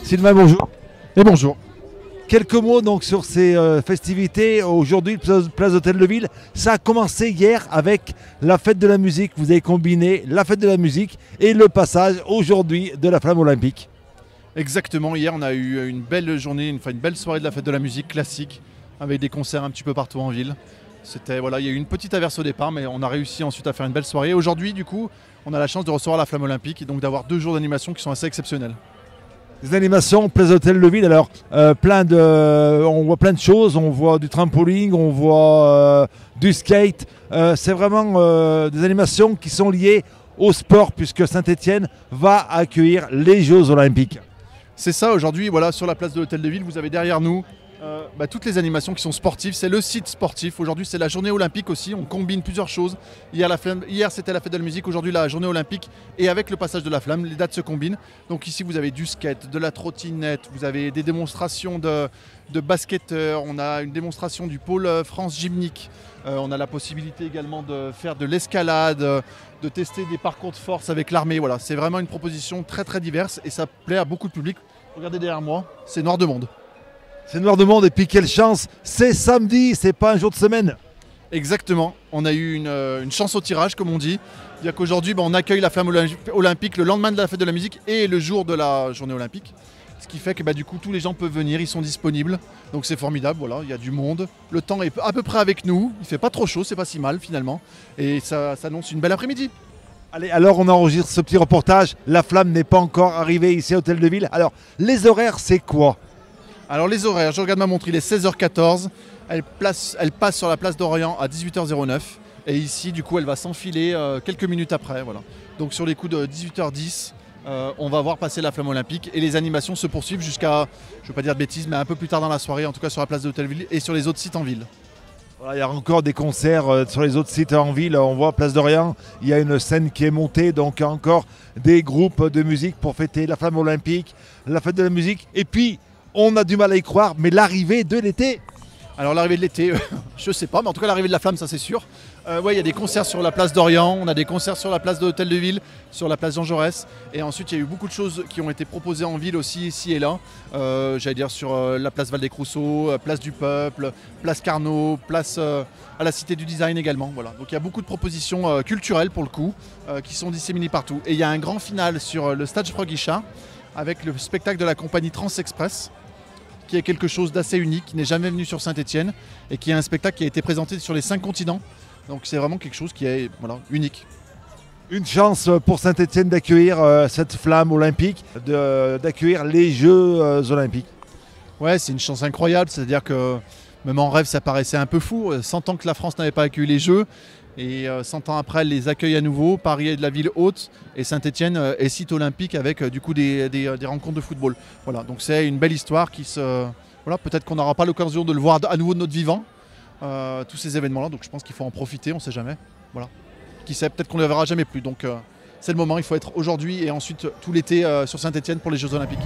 Sylvain, bonjour. Et bonjour. Quelques mots donc sur ces festivités. Aujourd'hui, place d'Hôtel de Ville. Ça a commencé hier avec la fête de la musique. Vous avez combiné la fête de la musique et le passage aujourd'hui de la flamme olympique. Exactement, hier on a eu une belle journée, une belle soirée de la fête de la musique classique avec des concerts un petit peu partout en ville. Voilà, il y a eu une petite averse au départ, mais on a réussi ensuite à faire une belle soirée. Aujourd'hui, du coup, on a la chance de recevoir la flamme olympique et donc d'avoir 2 jours d'animation qui sont assez exceptionnels. Des animations, place d'Hôtel de Ville. Alors, on voit plein de choses. On voit du trampoline, on voit du skate. C'est vraiment des animations qui sont liées au sport puisque Saint-Étienne va accueillir les Jeux Olympiques. C'est ça, aujourd'hui, voilà, sur la place de l'Hôtel de Ville, vous avez derrière nous toutes les animations qui sont sportives. C'est le site sportif. Aujourd'hui, c'est la journée olympique aussi. On combine plusieurs choses. Hier, c'était la fête de la musique. Aujourd'hui, la journée olympique. Et avec le passage de la flamme, les dates se combinent. Donc ici, vous avez du skate, de la trottinette. Vous avez des démonstrations de basketteurs. On a une démonstration du pôle France gymnique. On a la possibilité également de faire de l'escalade, de tester des parcours de force avec l'armée. Voilà, c'est vraiment une proposition très très diverse et ça plaît à beaucoup de public. Regardez derrière moi, c'est noir de monde. C'est noir de monde et puis quelle chance, c'est samedi, c'est pas un jour de semaine. Exactement, on a eu une chance au tirage comme on dit. C'est-à-dire qu'aujourd'hui on accueille la flamme olympique le lendemain de la fête de la musique et le jour de la journée olympique. Ce qui fait que du coup tous les gens peuvent venir, ils sont disponibles. Donc c'est formidable, voilà, il y a du monde. Le temps est à peu près avec nous, il fait pas trop chaud, c'est pas si mal finalement. Et ça s'annonce une belle après-midi. Allez, alors on enregistre ce petit reportage. La flamme n'est pas encore arrivée ici à Hôtel de Ville. Alors, les horaires, c'est quoi? Alors les horaires, je regarde ma montre, il est 16h14. Elle passe sur la place d'Orient à 18h09. Et ici, du coup, elle va s'enfiler quelques minutes après. Voilà. Donc sur les coups de 18h10, on va voir passer la flamme olympique. Et les animations se poursuivent jusqu'à, je ne veux pas dire de bêtises, mais un peu plus tard dans la soirée, en tout cas sur la place d'Hôtel de Ville et sur les autres sites en ville. Voilà, il y a encore des concerts sur les autres sites en ville. On voit Place d'Orient, il y a une scène qui est montée. Donc il y a encore des groupes de musique pour fêter la flamme olympique, la fête de la musique. Et puis, on a du mal à y croire, mais l'arrivée de l'été. Alors l'arrivée de l'été, je sais pas, mais en tout cas l'arrivée de la flamme, ça c'est sûr. Ouais, il y a des concerts sur la place d'Orient, on a des concerts sur la place de l'Hôtel de Ville, sur la place Jean Jaurès. Et ensuite, il y a eu beaucoup de choses qui ont été proposées en ville aussi, ici et là. J'allais dire sur la place Valdez-Crousseau, place du Peuple, place Carnot, place à la Cité du Design également. Voilà. Donc il y a beaucoup de propositions culturelles pour le coup, qui sont disséminées partout. Et il y a un grand final sur le stade Geoffroy-Guichard, avec le spectacle de la compagnie Transexpress, qui est quelque chose d'assez unique, qui n'est jamais venu sur Saint-Étienne et qui est un spectacle qui a été présenté sur les 5 continents. Donc c'est vraiment quelque chose qui est unique. Une chance pour Saint-Étienne d'accueillir cette flamme olympique, d'accueillir les Jeux Olympiques. Ouais, c'est une chance incroyable, c'est-à-dire que même en rêve ça paraissait un peu fou. 100 ans que la France n'avait pas accueilli les Jeux et 100 ans après elle les accueille à nouveau. Paris est de la ville haute et Saint-Étienne est site olympique avec du coup des rencontres de football. Voilà, donc c'est une belle histoire qui peut-être qu'on n'aura pas l'occasion de le voir à nouveau de notre vivant, tous ces événements-là. Donc je pense qu'il faut en profiter, on ne sait jamais. Voilà. Qui sait, peut-être qu'on ne les verra jamais plus. Donc c'est le moment, il faut être aujourd'hui et ensuite tout l'été sur Saint-Étienne pour les Jeux Olympiques.